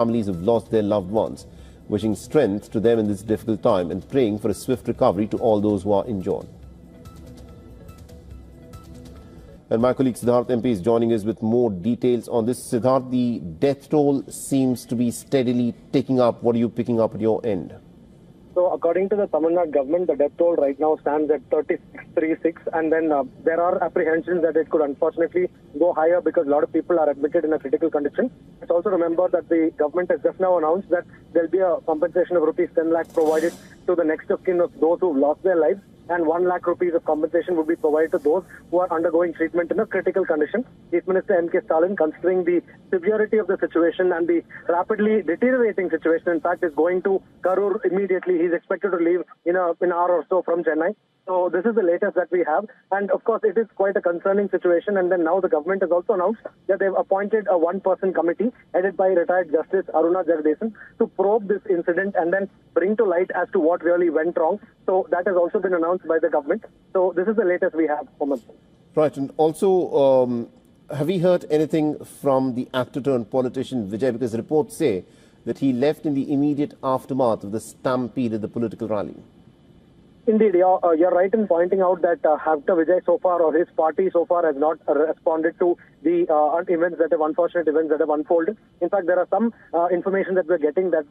families who've lost their loved ones, wishing strength to them in this difficult time and praying for a swift recovery to all those who are injured. And my colleague Siddharth MP is joining us with more details on this. Siddharth, the death toll seems to be steadily ticking up. What are you picking up at your end? So according to the Tamil Nadu government, the death toll right now stands at 3636, and then there are apprehensions that it could unfortunately go higher because a lot of people are admitted in a critical condition. Let's also remember that the government has just now announced that there will be a compensation of rupees 10 lakh provided to the next of kin of those who have lost their lives, and 1 lakh rupees of compensation will be provided to those who are undergoing treatment in a critical condition. Chief Minister M.K. Stalin, considering the severity of the situation and the rapidly deteriorating situation, in fact, is going to Karur immediately. He's expected to leave in an hour or so from Chennai. So this is the latest that we have. And of course, it is quite a concerning situation. And then now the government has also announced that they've appointed a one-person committee headed by retired Justice Aruna Jagadeesan to probe this incident and then bring to light as to what really went wrong. So that has also been announced by the government. So this is the latest we have, Mohammed. Right. And also, have we heard anything from the actor turned politician Vijay? Because reports say that he left in the immediate aftermath of the stampede at the political rally. Indeed, you're right in pointing out that after Vijay so far, or his party so far, has not responded to the unfortunate events that have unfolded. In fact, there are some information that we're getting that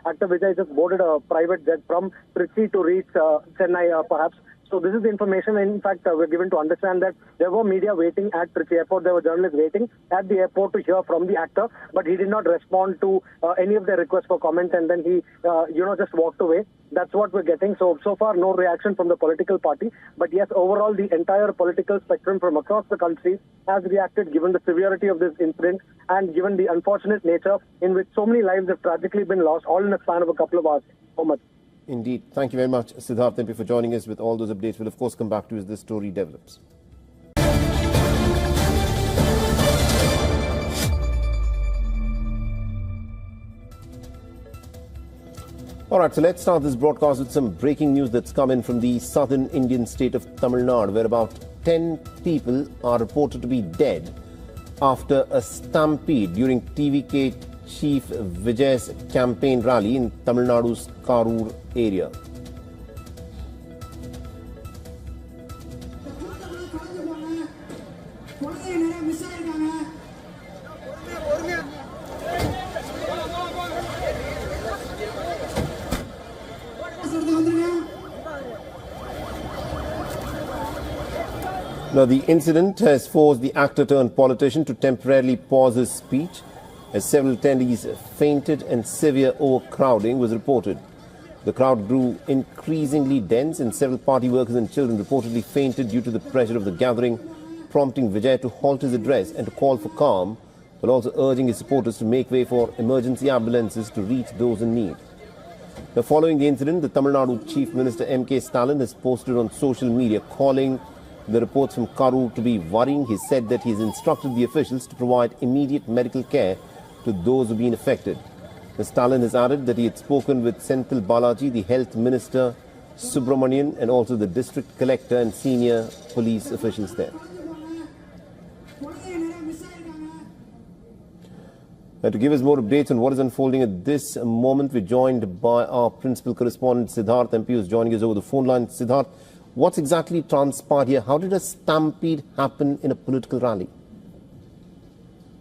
actor Vijay just boarded a private jet from Trichy to reach Chennai, perhaps. So this is the information. In fact, we're given to understand that there were media waiting at Trichy Airport. There were journalists waiting at the airport to hear from the actor, but he did not respond to any of their requests for comment, and then he, just walked away. That's what we're getting. So far, no reaction from the political party. But yes, overall, the entire political spectrum from across the country has reacted, given the severity of this incident and given the unfortunate nature in which so many lives have tragically been lost, all in a span of a couple of hours. So much. Indeed. Thank you very much, Siddharth MP, for joining us with all those updates. We'll, of course, come back to you as this story develops. All right, so let's start this broadcast with some breaking news that's come in from the southern Indian state of Tamil Nadu, where about 10 people are reported to be dead after a stampede during TVK Chief Vijay's campaign rally in Tamil Nadu's Karur area. Now, the incident has forced the actor-turned-politician to temporarily pause his speech, as several attendees fainted and severe overcrowding was reported. The crowd grew increasingly dense, and several party workers and children reportedly fainted due to the pressure of the gathering, prompting Vijay to halt his address and to call for calm, but also urging his supporters to make way for emergency ambulances to reach those in need. Now, following the incident, the Tamil Nadu Chief Minister M.K. Stalin has posted on social media calling the reports from Karur to be worrying. He said that he has instructed the officials to provide immediate medical care to those who have been affected. Stalin has added that he had spoken with Senthil Balaji, the Health Minister Subramanian, and also the District Collector and senior police officials there. Now, to give us more updates on what is unfolding at this moment, we're joined by our principal correspondent Siddharth MP, who is joining us over the phone line. Siddharth, what's exactly transpired here? How did a stampede happen in a political rally?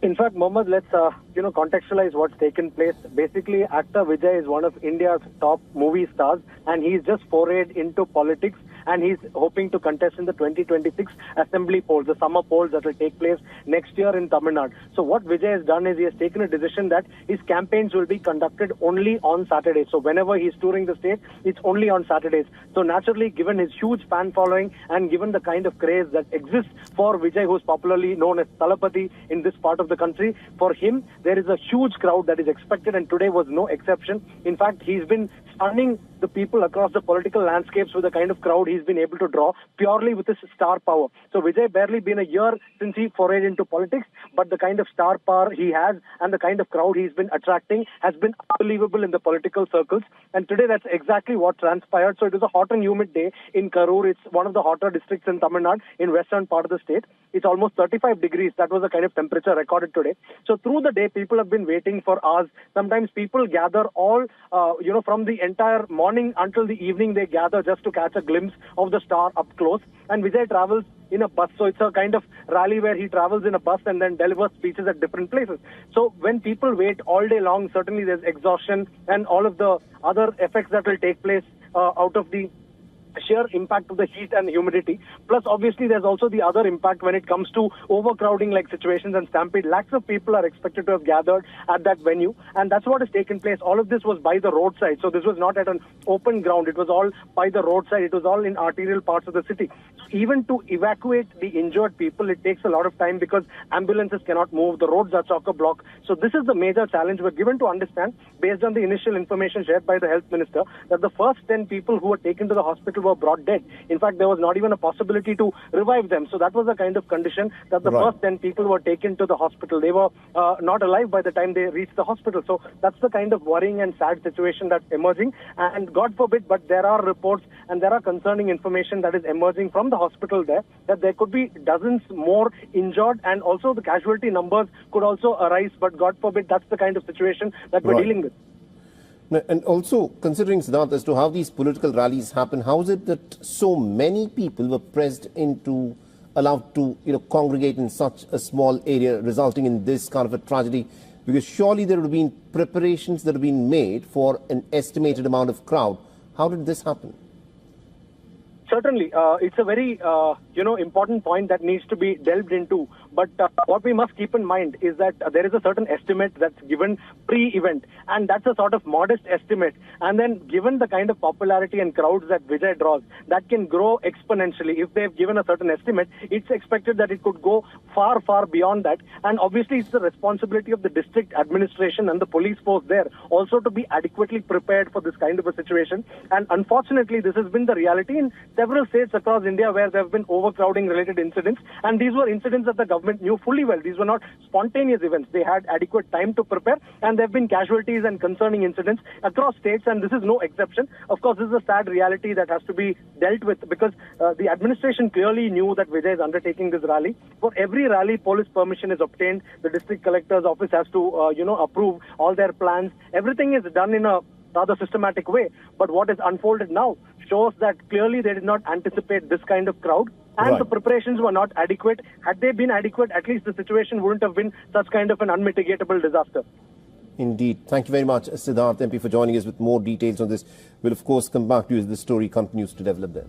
In fact, Mohammed, let's contextualize what's taken place. Basically, actor Vijay is one of India's top movie stars, and he's just forayed into politics, and he's hoping to contest in the 2026 assembly polls, the summer polls that will take place next year in Tamil Nadu. So what Vijay has done is he has taken a decision that his campaigns will be conducted only on Saturdays. So whenever he's touring the state, it's only on Saturdays. So naturally, given his huge fan following and given the kind of craze that exists for Vijay, who's popularly known as Talapati in this part of the country, for him, there is a huge crowd that is expected, and today was no exception. In fact, he's been stunning the people across the political landscapes with the kind of crowd he's been able to draw purely with his star power. So Vijay barely been a year since he forayed into politics, but the kind of star power he has and the kind of crowd he's been attracting has been unbelievable in the political circles. And today that's exactly what transpired. So it was a hot and humid day in Karur. It's one of the hotter districts in Tamil Nadu, in western part of the state. It's almost 35 degrees. That was the kind of temperature recorded today. So through the day, people have been waiting for hours. Sometimes people gather all, from the entire morning until the evening, they gather just to catch a glimpse of the star up close. And Vijay travels in a bus. So it's a kind of rally where he travels in a bus and then delivers speeches at different places. So when people wait all day long, certainly there's exhaustion and all of the other effects that will take place out of the sheer impact of the heat and humidity. Plus, obviously, there's also the other impact when it comes to overcrowding like situations and Stampede. Lakhs of people are expected to have gathered at that venue, and that's what has taken place. All of this was by the roadside, so this was not at an open ground. It was all by the roadside. It was all in arterial parts of the city. Even to evacuate the injured people, it takes a lot of time because ambulances cannot move. The roads are chock-a-block. So this is the major challenge. We're given to understand, based on the initial information shared by the health minister, that the first 10 people who were taken to the hospital were brought dead. In fact, there was not even a possibility to revive them. So that was the kind of condition that the first 10 people were taken to the hospital. They were not alive by the time they reached the hospital. So that's the kind of worrying and sad situation that's emerging. And God forbid, but there are reports and there are concerning information that is emerging from the hospital there, that there could be dozens more injured, and also the casualty numbers could also arise. But God forbid, that's the kind of situation that we're dealing with. And also, considering, Siddharth, as to how these political rallies happen, how is it that so many people were allowed to congregate in such a small area, resulting in this kind of a tragedy? Because surely there would have been preparations that have been made for an estimated amount of crowd. How did this happen? Certainly, it's a very, important point that needs to be delved into. But what we must keep in mind is that there is a certain estimate that's given pre-event, and that's a sort of modest estimate. And then given the kind of popularity and crowds that Vijay draws, that can grow exponentially. If they've given a certain estimate, it's expected that it could go far, far beyond that. And obviously, it's the responsibility of the district administration and the police force there also to be adequately prepared for this kind of a situation. And unfortunately, this has been the reality in several states across India where there have been overcrowding related incidents, and these were incidents that the government knew fully well. These were not spontaneous events. They had adequate time to prepare, and there have been casualties and concerning incidents across states, and this is no exception. Of course, this is a sad reality that has to be dealt with, because the administration clearly knew that Vijay is undertaking this rally. For every rally, police permission is obtained. The district collector's office has to approve all their plans. Everything is done in a rather systematic way. But what is unfolded now shows that clearly they did not anticipate this kind of crowd, and the preparations were not adequate. Had they been adequate, at least the situation wouldn't have been such kind of an unmitigatable disaster. Indeed. Thank you very much, Siddharth MP, for joining us with more details on this. We'll, of course, come back to you as the story continues to develop there.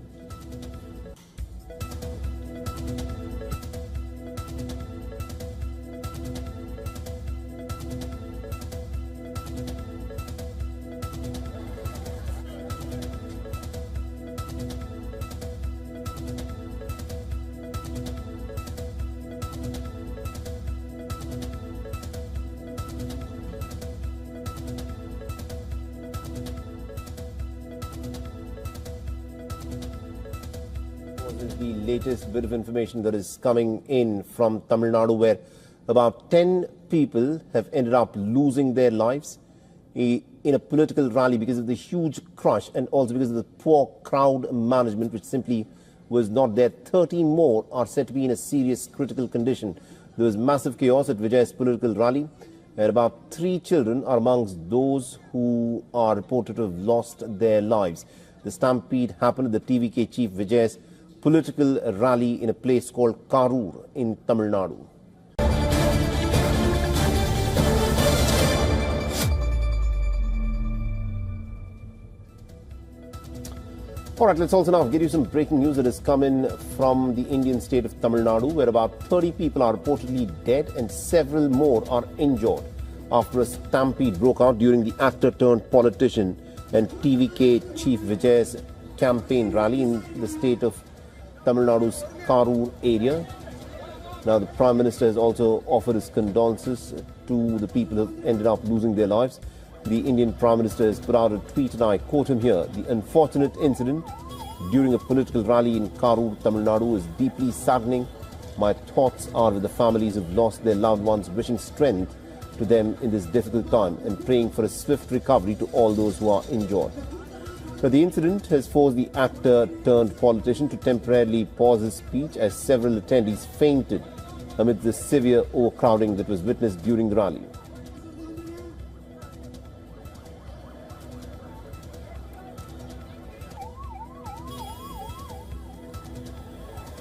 This is the latest bit of information that is coming in from Tamil Nadu, where about 10 people have ended up losing their lives in a political rally because of the huge crush, and also because of the poor crowd management, which simply was not there. 30 more are said to be in a serious critical condition. There was massive chaos at Vijay's political rally, and about 3 children are amongst those who are reported to have lost their lives. The stampede happened at the TVK chief Vijay's political rally in a place called Karur in Tamil Nadu. All right, let's also now give you some breaking news that has come in from the Indian state of Tamil Nadu, where about 30 people are reportedly dead and several more are injured after a stampede broke out during the actor-turned-politician and TVK chief Vijay's campaign rally in the state of Tamil Nadu's Karur area. Now, the Prime Minister has also offered his condolences to the people who have ended up losing their lives. The Indian Prime Minister has put out a tweet, and I quote him here: "The unfortunate incident during a political rally in Karur, Tamil Nadu is deeply saddening. My thoughts are with the families who've lost their loved ones, wishing strength to them in this difficult time and praying for a swift recovery to all those who are injured." Now, the incident has forced the actor turned politician to temporarily pause his speech as several attendees fainted amid the severe overcrowding that was witnessed during the rally.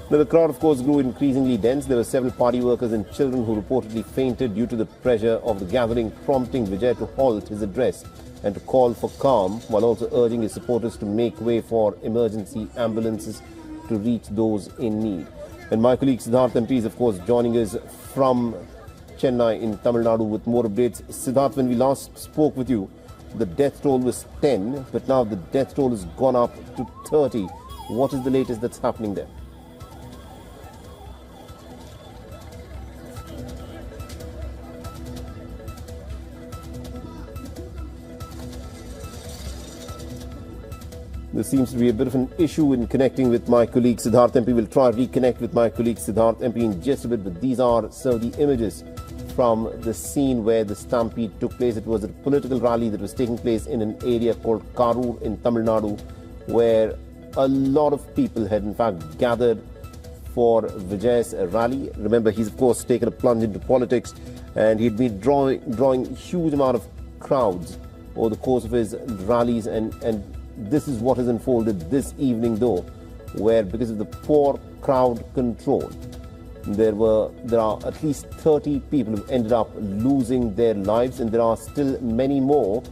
Now, the crowd, of course, grew increasingly dense. There were several party workers and children who reportedly fainted due to the pressure of the gathering, prompting Vijay to halt his address and to call for calm, while also urging his supporters to make way for emergency ambulances to reach those in need. And my colleague Siddharth MP is, of course, joining us from Chennai in Tamil Nadu with more updates. Siddharth, when we last spoke with you, the death toll was 10, but now the death toll has gone up to 30. What is the latest that's happening there? There seems to be a bit of an issue in connecting with my colleague Siddharth MP. We'll try to reconnect with my colleague Siddharth MP in just a bit, but these are some of the images from the scene where the stampede took place. It was a political rally that was taking place in an area called Karur in Tamil Nadu, where a lot of people had in fact gathered for Vijay's rally. Remember, he's of course taken a plunge into politics, and he'd been drawing huge amount of crowds over the course of his rallies, and this is what has unfolded this evening, though, where because of the poor crowd control, there are at least 30 people who ended up losing their lives, and there are still many more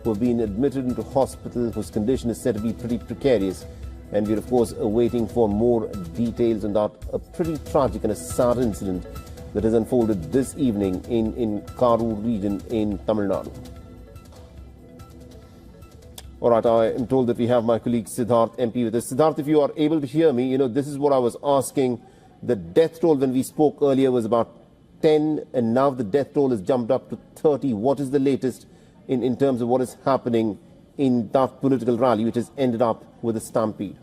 who have been admitted into hospital whose condition is said to be pretty precarious. And we're of course waiting for more details on that, a pretty tragic and a sad incident that has unfolded this evening in Karur region in Tamil Nadu. All right, I am told that we have my colleague Siddharth MP with us. Siddharth, if you are able to hear me, this is what I was asking. The death toll when we spoke earlier was about 10, and now the death toll has jumped up to 30. What is the latest in terms of what is happening in that political rally which has ended up with a stampede?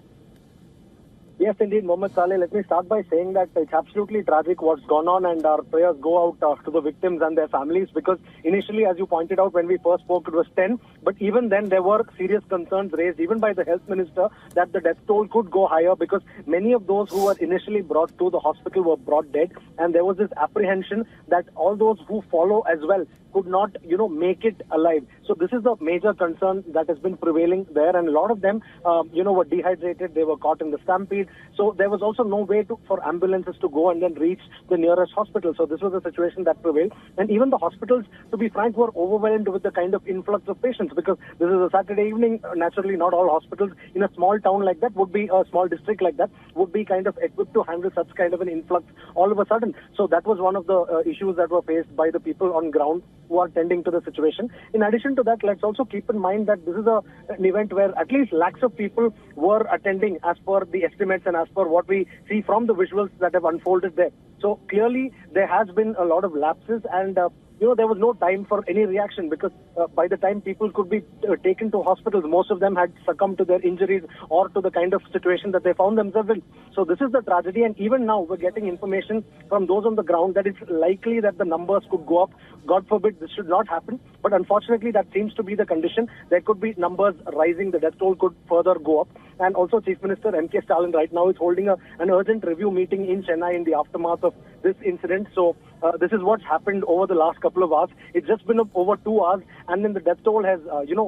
Yes, indeed, Mohammed Saleh. Let me start by saying that it's absolutely tragic what's gone on, and our prayers go out to the victims and their families, because initially, as you pointed out, when we first spoke, it was 10. But even then, there were serious concerns raised, even by the health minister, that the death toll could go higher, because many of those who were initially brought to the hospital were brought dead. And there was this apprehension that all those who follow as well could not, make it alive. So this is the major concern that has been prevailing there. And a lot of them, were dehydrated. They were caught in the stampede. So there was also no way for ambulances to go and then reach the nearest hospital. So this was the situation that prevailed. And even the hospitals, to be frank, were overwhelmed with the kind of influx of patients, because this is a Saturday evening. Naturally, not all hospitals in a small town like that would be, a small district like that, would be kind of equipped to handle such kind of an influx all of a sudden. So that was one of the issues that were faced by the people on ground who are tending to the situation. In addition to that, let's also keep in mind that this is an event where at least lakhs of people were attending as per the estimates and as per what we see from the visuals that have unfolded there. So clearly there has been a lot of lapses, and there was no time for any reaction, because by the time people could be taken to hospitals, most of them had succumbed to their injuries or to the kind of situation that they found themselves in. So this is the tragedy, and even now we're getting information from those on the ground that it's likely that the numbers could go up. God forbid this should not happen, but unfortunately that seems to be the condition. There could be numbers rising, the death toll could further go up. And also Chief Minister M.K. Stalin right now is holding an urgent review meeting in Chennai in the aftermath of this incident. So this is what's happened over the last couple of hours. It's just been over 2 hours, and then the death toll has,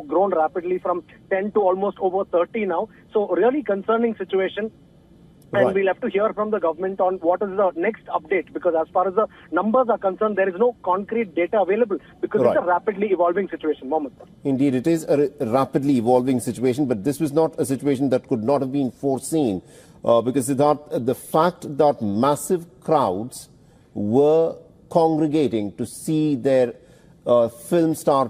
grown rapidly from 10 to almost over 30 now. So really concerning situation. And Right. we'll have to hear from the government on what is the next update, because as far as the numbers are concerned, there is no concrete data available, because Right. it's a rapidly evolving situation, Mohammed. Indeed, it is a rapidly evolving situation, but this was not a situation that could not have been foreseen, because the fact that massive crowds were congregating to see their film star